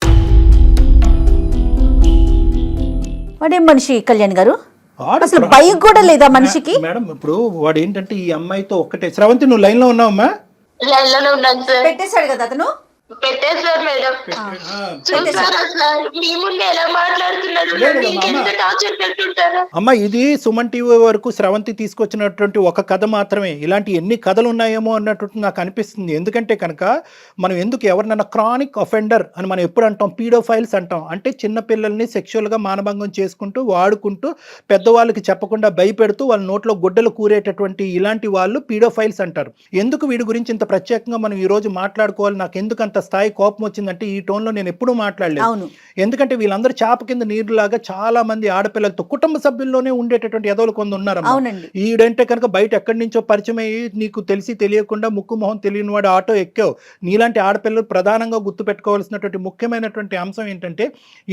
వాడేం మనిషి కళ్యాణ్ గారు? అసలు భయం కూడా లేదా మనిషికి? మేడం ఇప్పుడు వాడు ఏంటంటే ఈ అమ్మాయితో ఒక్కటే. శ్రవంతి నువ్వు లైన్ లో ఉన్నావమ్మా? లైన్ లోనే ఉన్నాను సార్. పెట్టేశాడు కదా అతను? పెట్టేశారు మేడం. అమ్మ ఇది సుమన్ టీవీ వరకు శ్రవంతి తీసుకొచ్చినటువంటి ఒక కథ మాత్రమే. ఇలాంటి ఎన్ని కథలు ఉన్నాయేమో అన్నట్టు నాకు అనిపిస్తుంది. ఎందుకంటే కనుక మనం ఎందుకు ఎవరినైనా క్రానిక్ అఫెండర్ అని మనం ఎప్పుడు అంటాం? పీడోఫైల్స్ అంటాం. అంటే చిన్న పిల్లల్ని సెక్షువల్గా మానభంగం చేసుకుంటూ వాడుకుంటూ పెద్దవాళ్ళకి చెప్పకుండా భయపెడుతూ వాళ్ళ నోట్లో గుడ్డలు కూరేటటువంటి ఇలాంటి వాళ్ళు పీడోఫైల్స్ అంటారు. ఎందుకు వీడి గురించి ఇంత ప్రత్యేకంగా మనం ఈ రోజు మాట్లాడుకోవాలి? నాకు ఎందుకు అంత స్థాయి కోపం వచ్చిందంటే ఈ టోన్లో నేను ఎప్పుడూ మాట్లాడలేదు. ఎందుకంటే వీళ్ళందరూ చాప కింద నీరులాగా చాలా మంది ఆడపిల్లలతో కుటుంబ సభ్యుల్లోనే ఉండేటటువంటి ఎదవలు కొంత ఉన్నారు. ఈడంటే కనుక బయట ఎక్కడి నుంచో పరిచయం అయ్యి నీకు తెలిసి తెలియకుండా ముక్కు మొహం తెలియని వాడు ఆటో ఎక్కావు. నీలాంటి ఆడపిల్లలు ప్రధానంగా గుర్తుపెట్టుకోవాల్సినటువంటి ముఖ్యమైనటువంటి అంశం ఏంటంటే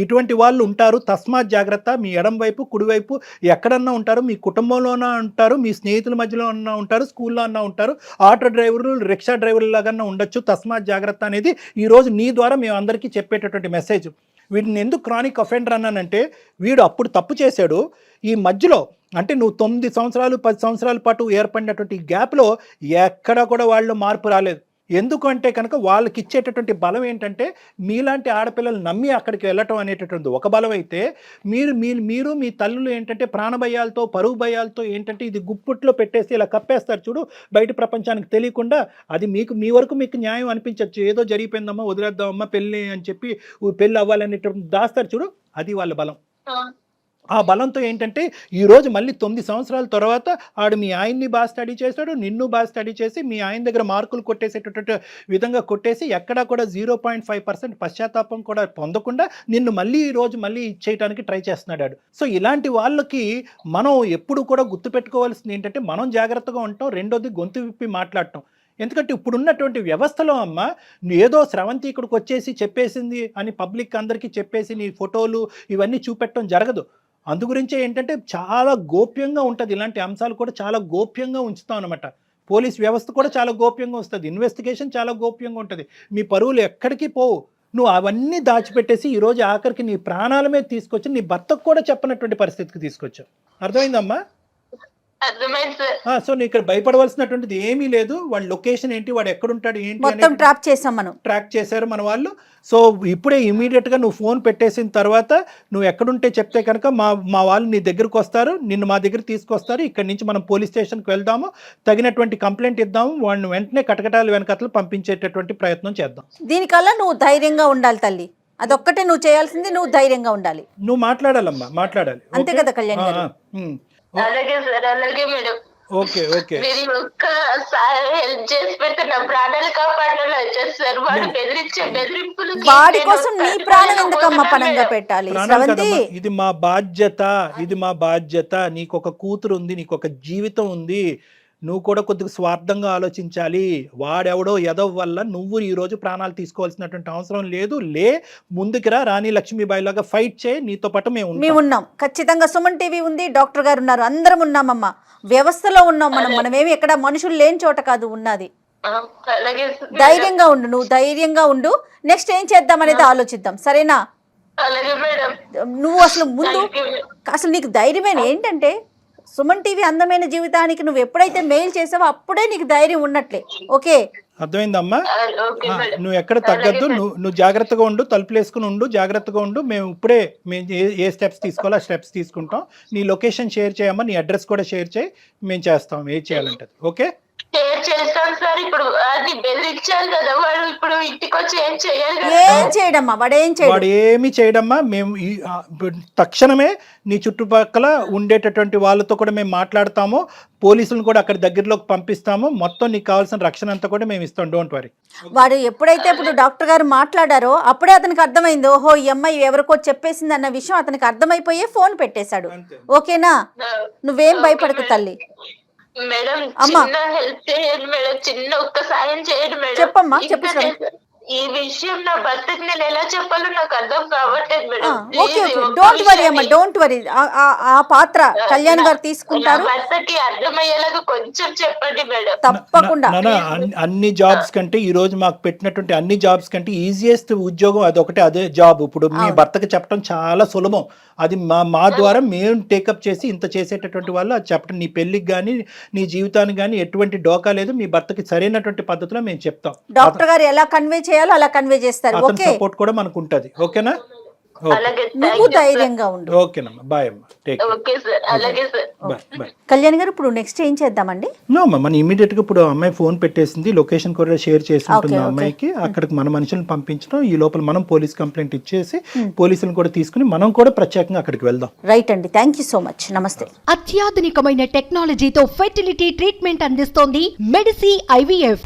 ఇటువంటి వాళ్ళు ఉంటారు. తస్మాత్ జాగ్రత్త. మీ ఎడం వైపు కుడివైపు ఎక్కడన్నా ఉంటారు. మీ కుటుంబంలోనే ఉంటారు, మీ స్నేహితుల మధ్యలో అన్నా ఉంటారు, స్కూల్లో అన్నా ఉంటారు, ఆటో డ్రైవర్లు, రిక్షా డ్రైవర్లు లాగా ఉండొచ్చు. తస్మాత్ జాగ్రత్త అనేది ఈరోజు నీ ద్వారా మేము అందరికీ చెప్పేటటువంటి మెసేజ్. వీడిని ఎందుకు క్రానిక్ అఫెండర్ అన్నానంటే వీడు అప్పుడు తప్పు చేశాడు. ఈ మధ్యలో అంటే నువ్వు 9 సంవత్సరాలు 10 సంవత్సరాల పాటు ఏర్పడినటువంటి గ్యాప్లో ఎక్కడా కూడా వాళ్ళు మార్పు రాలేదు. ఎందుకంటే కనుక వాళ్ళకి ఇచ్చేటటువంటి బలం ఏంటంటే మీలాంటి ఆడపిల్లలు నమ్మి అక్కడికి వెళ్ళటం అనేటటువంటి ఒక బలం అయితే మీరు మీ తల్లులు ఏంటంటే ప్రాణభయాలతో, పరువు భయాలతో ఏంటంటే ఇది గుప్పుట్లో పెట్టేసి ఇలా కప్పేస్తారు చూడు, బయట ప్రపంచానికి తెలియకుండా. అది మీ వరకు మీకు న్యాయం అనిపించవచ్చు. ఏదో జరిగిపోయిందమ్మా, వదిలేద్దామమ్మా, పెళ్ళి అని చెప్పి పెళ్ళి అవ్వాలనేటటువంటి దాస్తారు చూడు, అది వాళ్ళ బలం. ఆ బలంతో ఏంటంటే ఈరోజు మళ్ళీ 9 సంవత్సరాల తర్వాత ఆడు మీ ఆయన్ని బాగా స్టడీ చేశాడు, నిన్ను బాగా స్టడీ చేసి మీ ఆయన దగ్గర మార్కులు కొట్టేసేటటువంటి విధంగా కొట్టేసి ఎక్కడా కూడా 0.5% పశ్చాత్తాపం కూడా పొందకుండా నిన్ను మళ్ళీ ఈరోజు మళ్ళీ ఇచ్చేయడానికి ట్రై చేస్తున్నాడు. సో ఇలాంటి వాళ్ళకి మనం ఎప్పుడు కూడా గుర్తుపెట్టుకోవాల్సింది ఏంటంటే మనం జాగ్రత్తగా ఉంటాం. రెండోది గొంతు విప్పి మాట్లాడటం. ఎందుకంటే ఇప్పుడున్నటువంటి వ్యవస్థలో అమ్మ ఏదో శ్రవంతి ఇక్కడికి వచ్చేసి చెప్పేసింది అని పబ్లిక్ అందరికీ చెప్పేసి నీ ఫోటోలు ఇవన్నీ చూపెట్టడం జరగదు. అందుగురించే ఏంటంటే చాలా గోప్యంగా ఉంటుంది. ఇలాంటి అంశాలు కూడా చాలా గోప్యంగా ఉంచుతాం అనమాట. పోలీస్ వ్యవస్థ కూడా చాలా గోప్యంగా వస్తుంది. ఇన్వెస్టిగేషన్ చాలా గోప్యంగా ఉంటుంది. మీ పరువులు ఎక్కడికి పోవు. నువ్వు అవన్నీ దాచిపెట్టేసి ఈరోజు ఆఖరికి నీ ప్రాణాల మీద తీసుకొచ్చి నీ భర్తకు కూడా చెప్పనటువంటి పరిస్థితికి తీసుకొచ్చావు. అర్థమైందమ్మా? అర్థమైంది సార్. సో నీకు ఇక్కడ భయపడవలసినటువంటిది ఏమీ లేదు. వాడి లొకేషన్ ఏంటి, వాడు ఎక్కడుంటాడు ఏంటి మొత్తం ట్రాప్ చేసాం మనం. ట్రాక్ చేశారు మన వాళ్ళు. సో ఇప్పుడే ఇమీడియట్గా నువ్వు ఫోన్ పెట్టేసిన తర్వాత నువ్వు ఎక్కడుంటే చెప్తే కనుక మా వాళ్ళు నీ దగ్గరకు వస్తారు, నిన్ను మా దగ్గర తీసుకొస్తారు. ఇక్కడి నుంచి మనం పోలీస్ స్టేషన్కి వెళ్దాము, తగినటువంటి కంప్లైంట్ ఇద్దాము, వాడిని వెంటనే కటకటాలు వెనకట్లు పంపించేటటువంటి ప్రయత్నం చేద్దాం. దీనికల్లా నువ్వు ధైర్యంగా ఉండాలి తల్లి, అదొక్కటే నువ్వు చేయాల్సింది. నువ్వు ధైర్యంగా ఉండాలి, నువ్వు మాట్లాడాలమ్మా, మాట్లాడాలి. అంతే కదా కళ్యాణ్ గారు? అలాగే సార్, అలాగే మేడం. Okay okay. మీరు ఒక్కసారి హెల్ప్ చేసి పెడితే నా ప్రాణాలు కాపాడాలి వచ్చారు సార్. వాడు బెదిరింపులు వాడి కోసం నీ ప్రాణం ఎందుకమ్మా పనంగా పెట్టాలి శ్రవంతి? ఇది మా బాధ్యత, ఇది మా బాధ్యత. నీకు ఒక కూతురు ఉంది, నీకు ఒక జీవితం ఉంది. నువ్వు కూడా కొద్దిగా స్వార్థంగా ఆలోచించాలి. వాడెవడో ఎదవ వల్ల నువ్వు ఈరోజు ప్రాణాలు తీసుకోవాల్సినటువంటి అవసరం లేదు. ముందుకురా, రాణి లక్ష్మీబాయి లాగా ఫైట్ చేయి, నీతో పాటు మేము ఉన్నాం. ఖచ్చితంగా సుమన్ టీవీ ఉంది, డాక్టర్ గారు ఉన్నారు, అందరం ఉన్నామమ్మా. వ్యవస్థలో ఉన్నాం మనమేమి ఎక్కడ మనుషులు లేని చోట కాదు ఉన్నది. ధైర్యంగా ఉండు, నువ్వు ధైర్యంగా ఉండు. నెక్స్ట్ ఏం చేద్దాం అనేది ఆలోచిద్దాం, సరేనా? నువ్వు అసలు నీకు ధైర్యమైన ఏంటంటే సుమన్ టీవీ అందమైన జీవితానికి నువ్వు ఎప్పుడైతే మెయిల్ చేసావో అప్పుడే నీకు ధైర్యం ఉన్నట్లే. ఓకే, అర్థమైందమ్మా? నువ్వు ఎక్కడ తగ్గద్దు, నువ్వు జాగ్రత్తగా ఉండు, తలుపులు వేసుకుని ఉండు, జాగ్రత్తగా ఉండు. మేము ఏ స్టెప్స్ తీసుకోవాలో ఆ స్టెప్స్ తీసుకుంటాం. నీ లొకేషన్ షేర్ చేయమ్మా, నీ అడ్రస్ కూడా షేర్ చేయి, మేము చేస్తాం ఏం చేయాలంటే. ఓకే, షేర్ చేస్తాను సార్. ఇప్పుడు అది బెదిరించాలి కదా, వాడు ఇప్పుడు ఇంటికి వచ్చి ఏం చేయాలి? ఏం చేయడమ్మా, వాడు ఏమి చేయడమ్మా. మేము తక్షణమే నీ చుట్టుపక్కల ఉండేటటువంటి వాళ్ళతో కూడా మేము మాట్లాడతాము, పోలీసులను కూడా అక్కడ దగ్గరలోకి పంపిస్తాము. మొత్తం నీకు కావాల్సిన రక్షణ అంతా కూడా మేము ఇస్తాం, డోంట్ వరీ. వాడు ఎప్పుడైతే ఇప్పుడు డాక్టర్ గారు మాట్లాడారో అప్పుడే అతనికి అర్థమైంది, ఓహో ఈ అమ్మాయి ఎవరికో చెప్పేసింది అన్న విషయం అతనికి అర్థమైపోయే ఫోన్ పెట్టేశాడు. ఓకేనా, నువ్వేం భయపడకు తల్లి. మేడం చిన్న హెల్ప్ చేయండి మేడం, చిన్న ఒక్క సాయం చేయండి మేడం. చెప్పమ్మా, చెప్పు. ఈ విషయం నా భర్తకి నేను ఎలా చెప్పాలో నాకు అర్థం కావట్లేదు madam. Okay okay, don't worry అమ్మా, డోంట్ వరీ. ఆ పాత్ర కళ్యాణ్ గారు తీసుకుంటారు. భర్తకి అర్థమయ్యేలాగా కొంచెం చెప్పండి మేడం. తప్పకుండా. అన్ని జాబ్స్ కంటే ఈ రోజు మాకు పెట్టినటువంటి అన్ని జాబ్స్ కంటే ఈజియెస్ట్ ఉద్యోగం అదొకటే, అదే జాబ్. ఇప్పుడు మీ భర్తకి చెప్పడం చాలా సులభం. అది మా ద్వారా మేము టేకప్ చేసి ఇంత చేసేటటువంటి వాళ్ళు అది చెప్పడం. నీ పెళ్లికి కానీ నీ జీవితానికి కానీ ఎటువంటి డోకా లేదు. మీ భర్తకి సరైనటువంటి పద్ధతిలో మేము చెప్తాం. డాక్టర్ గారు ఎలా కన్వే చేయాలో అలా కన్వే చేస్తారు. ఓకే, సపోర్ట్ కూడా మనకు ఉంటుంది. ఓకేనా? నువ్వు ధైర్యంగా ఉండు. ఓకేనమ్మా, బాయ్ అమ్మా, టేక్ బాయ్. కళ్యాణ్ గారు ఇప్పుడు నెక్స్ట్ ఏం చేద్దామండి? నో అమ్మా, మన ఇమీడియట్ గా ఇప్పుడు అమ్మాయి ఫోన్ పెట్టేసింది, లొకేషన్ కూడా షేర్ చేసి ఉంటుంది అమ్మాయికి. అక్కడికి మన మనుషులను పంపించడం, ఈ లోపల మనం పోలీస్ కంప్లైంట్ ఇచ్చేసి పోలీసులను కూడా తీసుకుని మనం కూడా ప్రత్యేకంగా అక్కడికి వెళ్దాం. రైట్ అండి, థ్యాంక్ యూ సో మచ్. నమస్తే. అత్యాధునికమైన టెక్నాలజీతో ఫెర్టిలిటీ ట్రీట్మెంట్ అందిస్తోంది మెడిసి IVF.